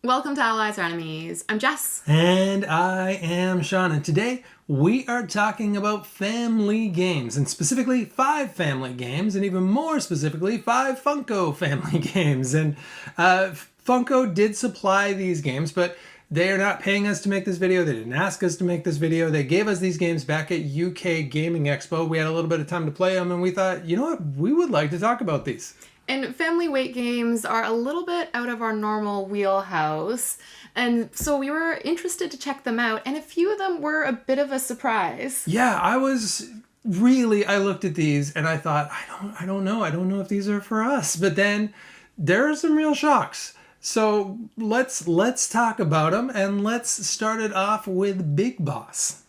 Welcome to Allies or Enemies. I'm Jess. And I am Sean, and today we are talking about family games, and specifically 5 family games, and even more specifically 5 Funko family games. And Funko did supply these games, but they are not paying us to make this video. They didn't ask us to make this video. They gave us these games back at UK Gaming Expo. We had a little bit of time to play them, and we thought, you know what, we would like to talk about these. And family weight games are a little bit out of our normal wheelhouse. And so we were interested to check them out, and a few of them were a bit of a surprise. Yeah, I looked at these and I thought, I don't know if these are for us. But then there are some real shocks. So let's talk about them, and let's start it off with Big Boss.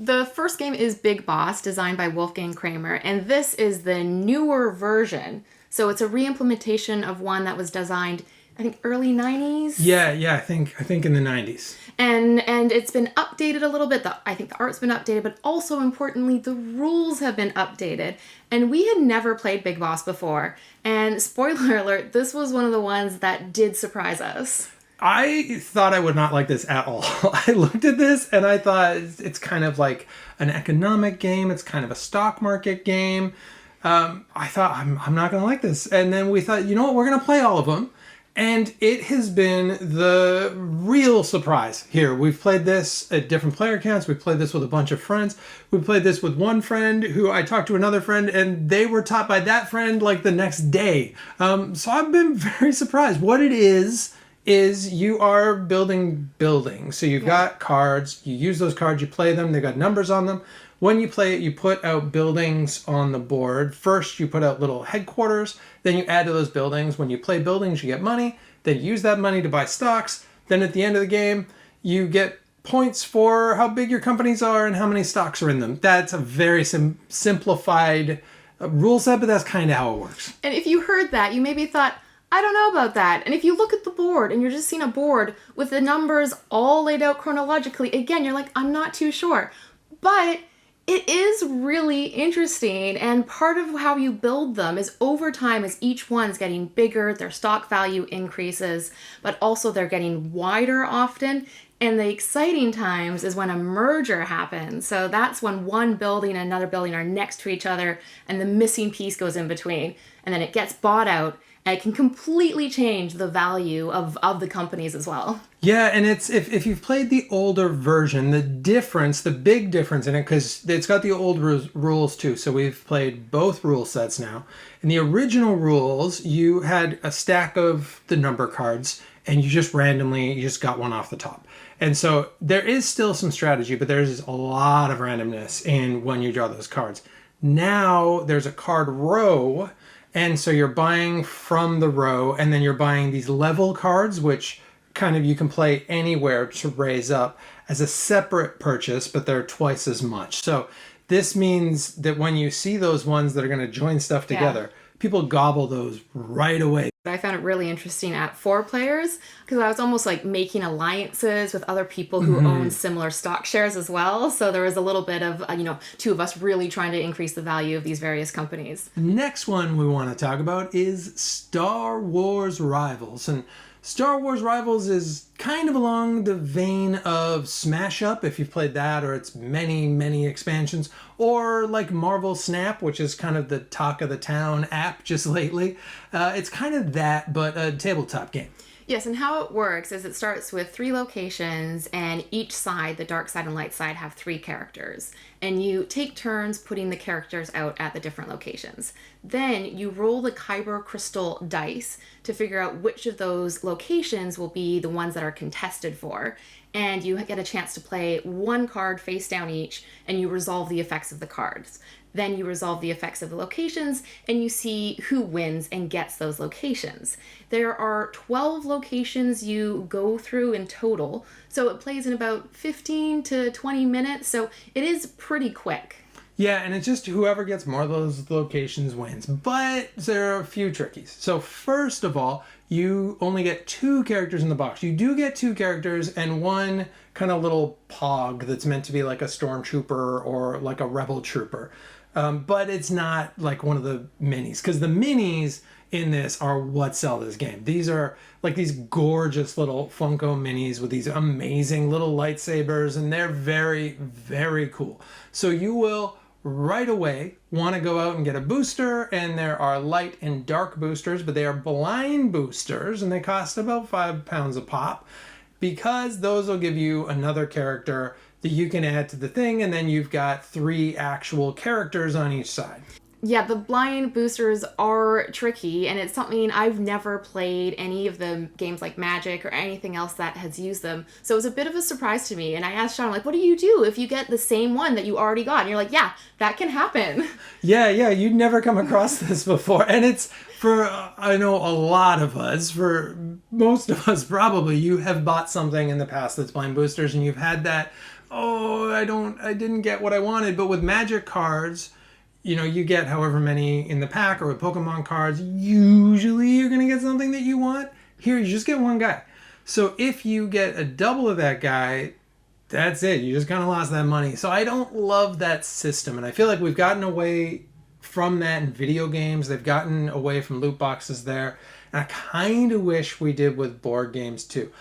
The first game is Big Boss, designed by Wolfgang Kramer, and this is the newer version. So it's a re-implementation of one that was designed, I think, early 90s? Yeah, I think in the 90s. And it's been updated a little bit. I think the art's been updated, but also importantly, the rules have been updated. And we had never played Big Boss before. And spoiler alert, this was one of the ones that did surprise us. I thought I would not like this at all. I looked at this and I thought it's kind of like an economic game. It's kind of a stock market game. I thought I'm not going to like this. And then we thought, you know what, we're going to play all of them. And it has been the real surprise here. We've played this at different player counts. We've played this with a bunch of friends. We played this with one friend who I talked to another friend, and they were taught by that friend like the next day. So I've been very surprised. What it is you are building buildings. So you've got cards, you use those cards, you play them, they've got numbers on them. When you play it, you put out buildings on the board. First, you put out little headquarters, then you add to those buildings. When you play buildings, you get money, then you use that money to buy stocks. Then at the end of the game, you get points for how big your companies are and how many stocks are in them. That's a very simplified rule set, but that's kind of how it works. And if you heard that, you maybe thought, I don't know about that. And if you look at the board and you're just seeing a board with the numbers all laid out chronologically, again, you're like, I'm not too sure. But it is really interesting, and part of how you build them is over time as each one's getting bigger, their stock value increases, but also they're getting wider often. And the exciting times is when a merger happens. So that's when one building and another building are next to each other and the missing piece goes in between. And then it gets bought out. And it can completely change the value of the companies as well. Yeah, and it's if you've played the older version, the big difference in it, because it's got the old rules too. So we've played both rule sets now. In the original rules, you had a stack of the number cards, and you just got one off the top. And so there is still some strategy, but there's a lot of randomness in when you draw those cards. Now there's a card row. And so you're buying from the row, and then you're buying these level cards, which kind of you can play anywhere to raise up as a separate purchase, but they're twice as much. So this means that when you see those ones that are going to join stuff together, people gobble those right away. I found it really interesting at 4 players because I was almost like making alliances with other people who own similar stock shares as well. So there was a little bit of, 2 of us really trying to increase the value of these various companies. The next one we want to talk about is Star Wars Rivals. And Star Wars Rivals is kind of along the vein of Smash Up, if you've played that, or its many expansions, or like Marvel Snap, which is kind of the talk of the town app just lately. It's kind of that, but a tabletop game. Yes, and how it works is it starts with 3 locations, and each side, the dark side and light side, have 3 characters. And you take turns putting the characters out at the different locations. Then you roll the Kyber crystal dice to figure out which of those locations will be the ones that are contested for. And you get a chance to play 1 card face down each, and you resolve the effects of the cards. Then you resolve the effects of the locations, and you see who wins and gets those locations. There are 12 locations you go through in total, so it plays in about 15 to 20 minutes, so it is pretty quick. Yeah, and it's just whoever gets more of those locations wins. But there are a few trickies. So first of all, you only get 2 characters in the box. You do get 2 characters and 1 kind of little pog that's meant to be like a stormtrooper or like a rebel trooper. But it's not like one of the minis, because the minis in this are what sell this game. These are like these gorgeous little Funko minis with these amazing little lightsabers, and they're very, very cool. So you will right away want to go out and get a booster, and there are light and dark boosters, but they are blind boosters, and they cost about £5 a pop, because those will give you another character that you can add to the thing, and then you've got 3 actual characters on each side. Yeah, the blind boosters are tricky, and it's something I've never played any of the games like Magic or anything else that has used them. So it was a bit of a surprise to me. And I asked Sean, like, what do you do if you get the same one that you already got? And you're like, yeah, that can happen. Yeah, you'd never come across this before. And it's for, I know a lot of us, for most of us probably, you have bought something in the past that's blind boosters, and you've had that, oh, I didn't get what I wanted. But with Magic cards, you get however many in the pack, or with Pokemon cards, usually you're going to get something that you want. Here, you just get one guy. So if you get a double of that guy, that's it. You just kind of lost that money. So I don't love that system. And I feel like we've gotten away from that in video games. They've gotten away from loot boxes there. And I kind of wish we did with board games too.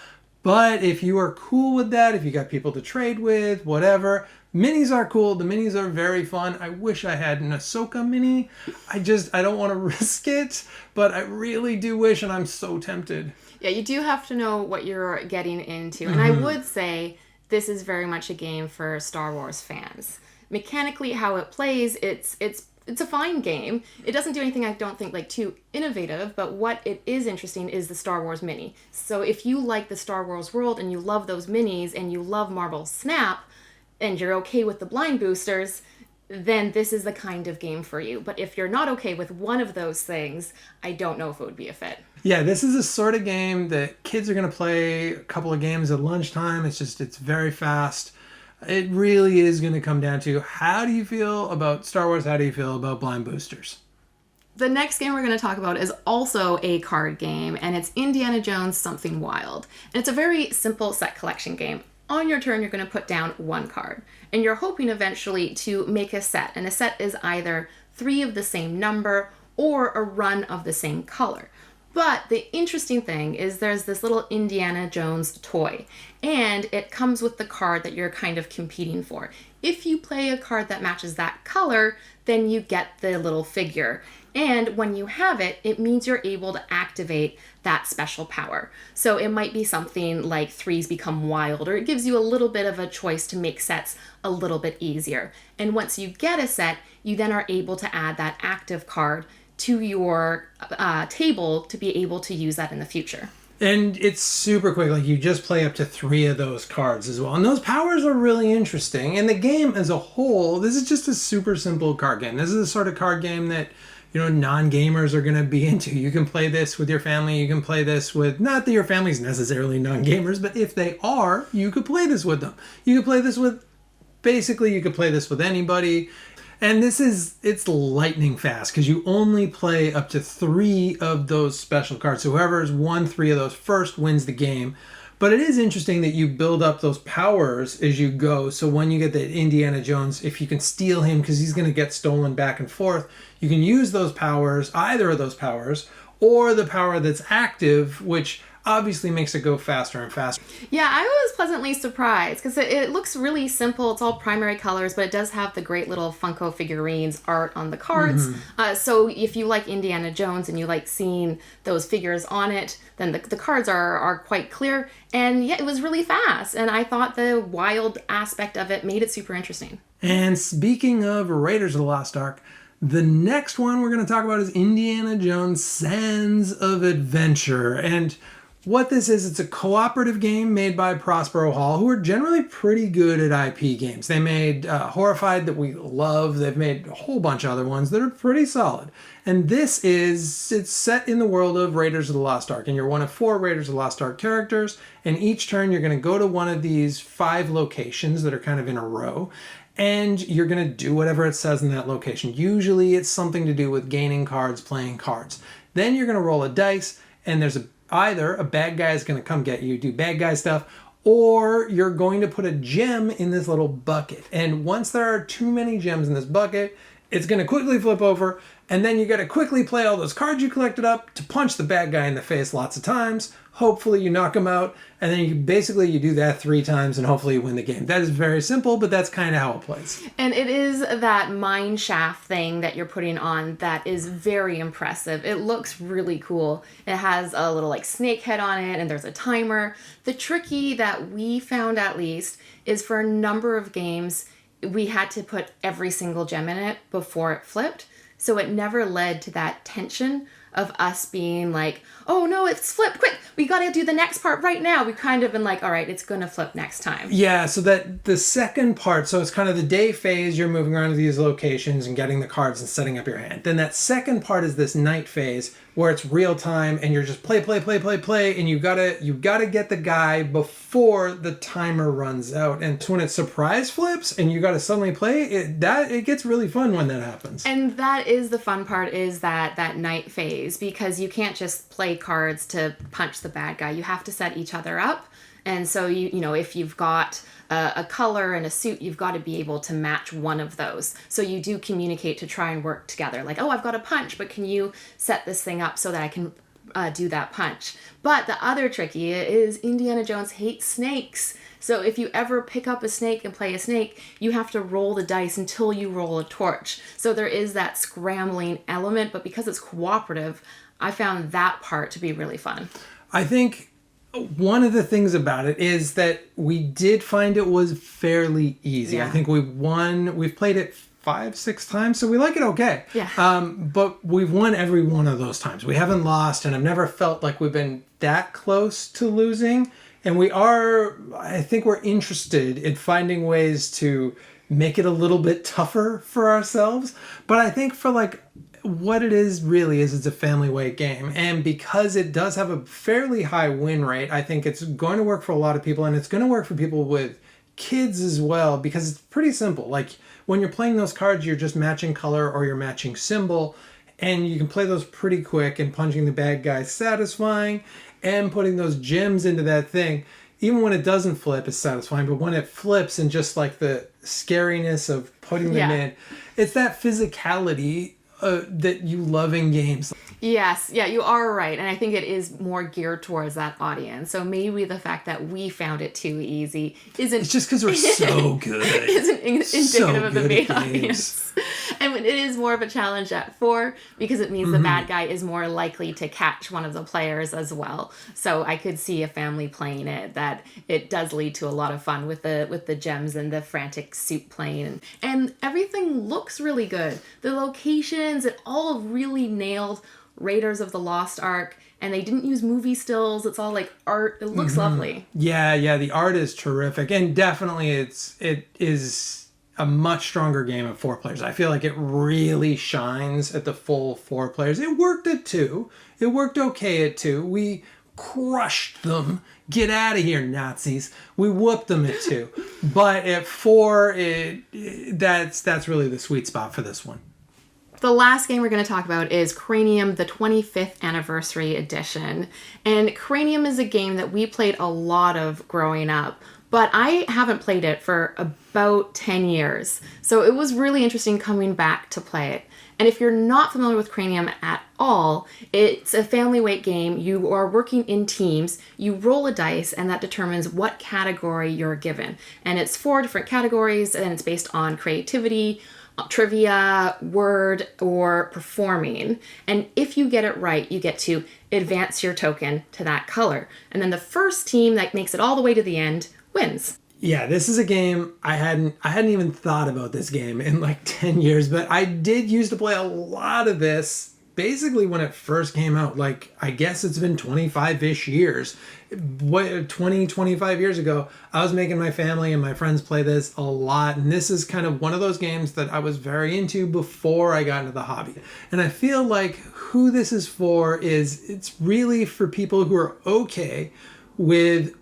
But if you are cool with that, if you got people to trade with, whatever, minis are cool. The minis are very fun. I wish I had an Ahsoka mini. I don't want to risk it, but I really do wish, and I'm so tempted. Yeah, you do have to know what you're getting into. And I would say this is very much a game for Star Wars fans. Mechanically, how it plays, it's a fine game. It doesn't do anything, I don't think, like too innovative, but what it is interesting is the Star Wars mini. So if you like the Star Wars world and you love those minis and you love Marvel Snap and you're okay with the blind boosters, then this is the kind of game for you. But if you're not okay with one of those things, I don't know if it would be a fit. Yeah, this is a sort of game that kids are going to play a couple of games at lunchtime. It's very fast. It really is going to come down to, how do you feel about Star Wars? How do you feel about blind boosters? The next game we're going to talk about is also a card game, and it's Indiana Jones Something Wild. And it's a very simple set collection game. On your turn, you're going to put down 1 card, and you're hoping eventually to make a set. And a set is either 3 of the same number or a run of the same color. But the interesting thing is there's this little Indiana Jones toy, and it comes with the card that you're kind of competing for. If you play a card that matches that color, then you get the little figure. And when you have it, it means you're able to activate that special power. So it might be something like 3s become wild, or it gives you a little bit of a choice to make sets a little bit easier. And once you get a set, you then are able to add that active card to your table to be able to use that in the future. And it's super quick. Like, you just play up to 3 of those cards as well. And those powers are really interesting. And the game as a whole, this is just a super simple card game. This is the sort of card game that, non-gamers are going to be into. You can play this with your family. You can play this with, not that your family's necessarily non-gamers, but if they are, you could play this with them. You could play this with, basically, you could play this with anybody. And it's lightning fast, because you only play up to 3 of those special cards. So whoever's won 3 of those first wins the game. But it is interesting that you build up those powers as you go. So when you get the Indiana Jones, if you can steal him, because he's going to get stolen back and forth, you can use those powers, either of those powers, or the power that's active, which obviously makes it go faster and faster. Yeah, I was pleasantly surprised because it looks really simple. It's all primary colors, but it does have the great little Funko figurines art on the cards. So if you like Indiana Jones and you like seeing those figures on it, then the cards are quite clear. And yeah, it was really fast. And I thought the wild aspect of it made it super interesting. And speaking of Raiders of the Lost Ark, the next one we're going to talk about is Indiana Jones Sands of Adventure. And what this is, it's a cooperative game made by Prospero Hall, who are generally pretty good at IP games. They made Horrified, that we love. They've made a whole bunch of other ones that are pretty solid. And it's set in the world of Raiders of the Lost Ark. And you're one of 4 Raiders of the Lost Ark characters. And each turn you're going to go to one of these 5 locations that are kind of in a row. And you're going to do whatever it says in that location. Usually it's something to do with gaining cards, playing cards. Then you're going to roll a dice, and there's either a bad guy is going to come get you, do bad guy stuff, or you're going to put a gem in this little bucket. And once there are too many gems in this bucket, It's going to quickly flip over, and then you got to quickly play all those cards you collected up to punch the bad guy in the face lots of times. Hopefully you knock him out, and then you do that 3 times, and hopefully you win the game. That is very simple, but that's kind of how it plays. And it is that mine shaft thing that you're putting on that is very impressive. It looks really cool. It has a little like snake head on it, and there's a timer. The tricky that we found, at least, is for a number of games, we had to put every single gem in it before it flipped. So it never led to that tension of us being like, oh no, it's flipped, quick, we gotta do the next part right now. We've kind of been like, all right, it's gonna flip next time. Yeah, so that the second part, so it's kind of the day phase, you're moving around to these locations and getting the cards and setting up your hand. Then that second part is this night phase where it's real time and you're just play, and you gotta get the guy before the timer runs out. And when it surprise flips and you gotta suddenly play, it gets really fun when that happens. And that is the fun part, is that night phase, because you can't just play cards to punch the bad guy. You have to set each other up. And so you know, if you've got a color and a suit, you've got to be able to match one of those. So you do communicate to try and work together. Like, oh, I've got a punch, but can you set this thing up so that I can do that punch? But the other tricky is Indiana Jones hates snakes. So if you ever pick up a snake and play a snake, you have to roll the dice until you roll a torch. So there is that scrambling element, but because it's cooperative, I found that part to be really fun. I think one of the things about it is that we did find it was fairly easy. Yeah. I think we've played it 5-6 times, so we like it okay. Yeah. But we've won every one of those times. We haven't lost, and I've never felt like we've been that close to losing. And I think we're interested in finding ways to make it a little bit tougher for ourselves. But I think for like what it is really is, it's a family weight game. And because it does have a fairly high win rate, I think it's going to work for a lot of people, and it's going to work for people with kids as well, because it's pretty simple. Like when you're playing those cards, you're just matching color or you're matching symbol, and you can play those pretty quick, and punching the bad guy is satisfying, and putting those gems into that thing, even when it doesn't flip, is satisfying. But when it flips, and just like the scariness of putting them in, it's that physicality that you love in games. Yes, yeah, you are right. And I think it is more geared towards that audience. So maybe the fact that we found it too easy isn't... It's just because we're so good. Isn't indicative So of the good main at games. audience. And it is more of a challenge at 4, because it means the bad guy is more likely to catch one of the players as well. So I could see a family playing it, that it does lead to a lot of fun with the gems and the frantic suit playing. And everything looks really good. The locations, it all really nailed Raiders of the Lost Ark, and they didn't use movie stills. It's all like art. It looks lovely. Yeah, the art is terrific, and definitely it is a much stronger game at 4 players. I feel like it really shines at the full 4 players. It worked at 2. It worked okay at 2. We crushed them. Get out of here, Nazis. We whooped them at 2. But at 4, that's really the sweet spot for this one. The last game we're going to talk about is Cranium, the 25th Anniversary Edition. And Cranium is a game that we played a lot of growing up, but I haven't played it for about 10 years. So it was really interesting coming back to play it. And if you're not familiar with Cranium at all, it's a family weight game. You are working in teams, you roll a dice, and that determines what category you're given. And it's 4 different categories, and it's based on creativity, trivia, word, or performing. And if you get it right, you get to advance your token to that color. And then the first team that makes it all the way to the end wins. Yeah, this is a game I hadn't even thought about this game in like 10 years, but I did used to play a lot of this basically when it first came out. Like, I guess it's been 25-ish years. 25 years ago, I was making my family and my friends play this a lot, and this is kind of one of those games that I was very into before I got into the hobby. And I feel like who this is for is, it's really for people who are okay with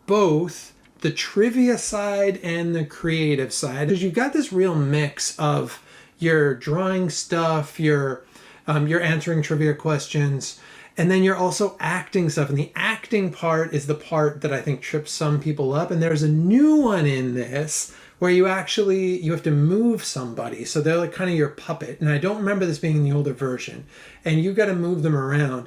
both the trivia side and the creative side, because you've got this real mix of your drawing stuff, you're answering trivia questions, and then you're also acting stuff. And the acting part is the part that I think trips some people up. And there's a new one in this where you have to move somebody. So they're like kind of your puppet. And I don't remember this being in the older version. And you got to move them around.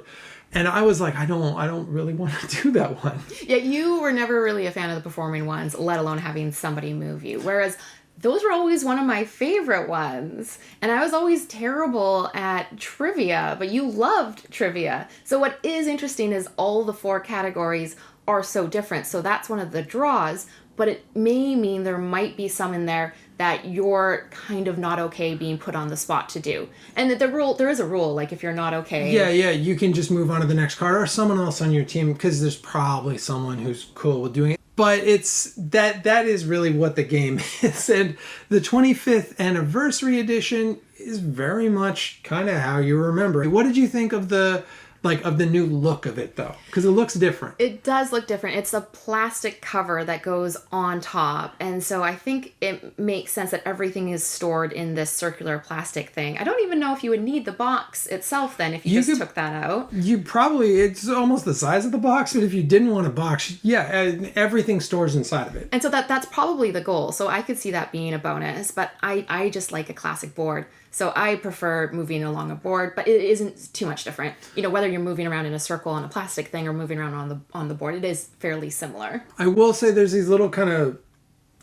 And I was like, I don't really want to do that one. Yeah, you were never really a fan of the performing ones, let alone having somebody move you. Whereas those were always one of my favorite ones. And I was always terrible at trivia, but you loved trivia. So what is interesting is all the 4 categories are so different. So that's one of the draws, but it may mean there might be some in there that you're kind of not okay being put on the spot to do. And that there is a rule, like if you're not okay. Yeah, you can just move on to the next card or someone else on your team, because there's probably someone who's cool with doing it. But it's that is really what the game is. And the 25th anniversary edition is very much kind of how you remember it. What did you think of the new look of it, though? Because it looks different. It does look different. It's a plastic cover that goes on top. And so I think it makes sense that everything is stored in this circular plastic thing. I don't even know if you would need the box itself then if you just took that out. It's almost the size of the box, but if you didn't want a box, everything stores inside of it. And so that's probably the goal. So I could see that being a bonus, but I just like a classic board. So I prefer moving along a board, but it isn't too much different. Whether you're moving around in a circle on a plastic thing or moving around on the board, it is fairly similar. I will say there's these little kind of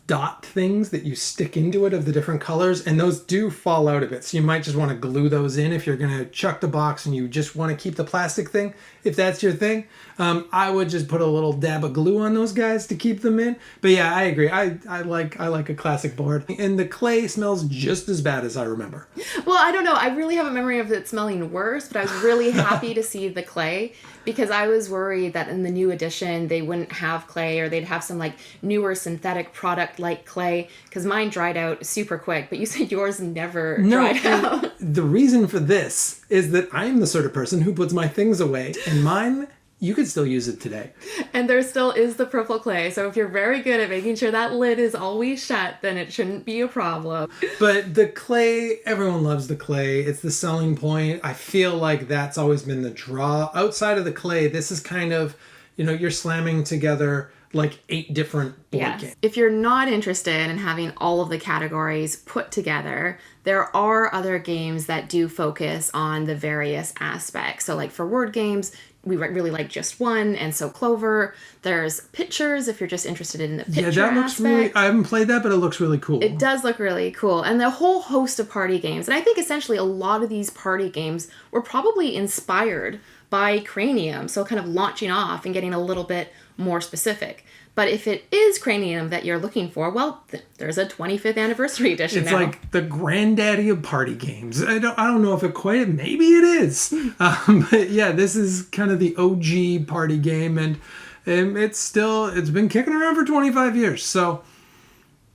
dot things that you stick into it of the different colors, and those do fall out a bit. So you might just want to glue those in if you're going to chuck the box and you just want to keep the plastic thing. If that's your thing, I would just put a little dab of glue on those guys to keep them in. But yeah, I agree. I like a classic board, and the clay smells just as bad as I remember. Well, I don't know. I really have a memory of it smelling worse, but I was really happy to see the clay because I was worried that in the new edition they wouldn't have clay, or they'd have some like newer synthetic product like clay, because mine dried out super quick. But you said yours never dried out. The reason for this is that I'm the sort of person who puts my things away, and mine, you could still use it today. And there still is the purple clay. So if you're very good at making sure that lid is always shut, then it shouldn't be a problem. But the clay, everyone loves the clay. It's the selling point. I feel like that's always been the draw. Outside of the clay, this is kind of, you're slamming together like 8 different board games. If you're not interested in having all of the categories put together, there are other games that do focus on the various aspects. So like for word games, we really like Just One, and so Clover. There's pictures if you're just interested in the picture that looks aspect. really, I haven't played that, but it looks really cool. It does look really cool. And the whole host of party games. And I think essentially a lot of these party games were probably inspired by Cranium. So kind of launching off and getting a little bit more specific. But if it is Cranium that you're looking for, well, there's a 25th anniversary edition it's now. It's like the granddaddy of party games. I don't know if it quite, maybe it is. But yeah, this is kind of the OG party game, and it's been kicking around for 25 years. So,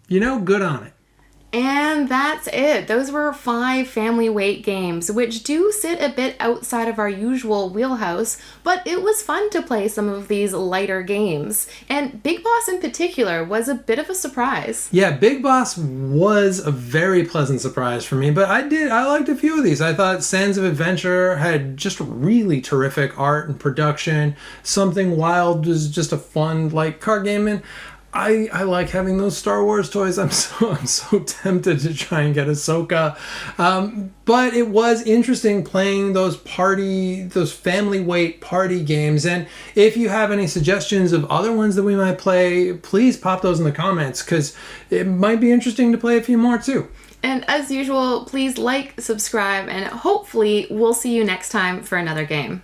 good on it. And that's it. Those were 5 family weight games, which do sit a bit outside of our usual wheelhouse, but it was fun to play some of these lighter games. And Big Boss in particular was a bit of a surprise. Yeah, Big Boss was a very pleasant surprise for me, but I liked a few of these. I thought Sands of Adventure had just really terrific art and production. Something Wild was just a fun, light card game, and I like having those Star Wars toys. I'm so tempted to try and get Ahsoka. But it was interesting playing those family weight party games. And if you have any suggestions of other ones that we might play, please pop those in the comments, because it might be interesting to play a few more too. And as usual, please like, subscribe, and hopefully we'll see you next time for another game.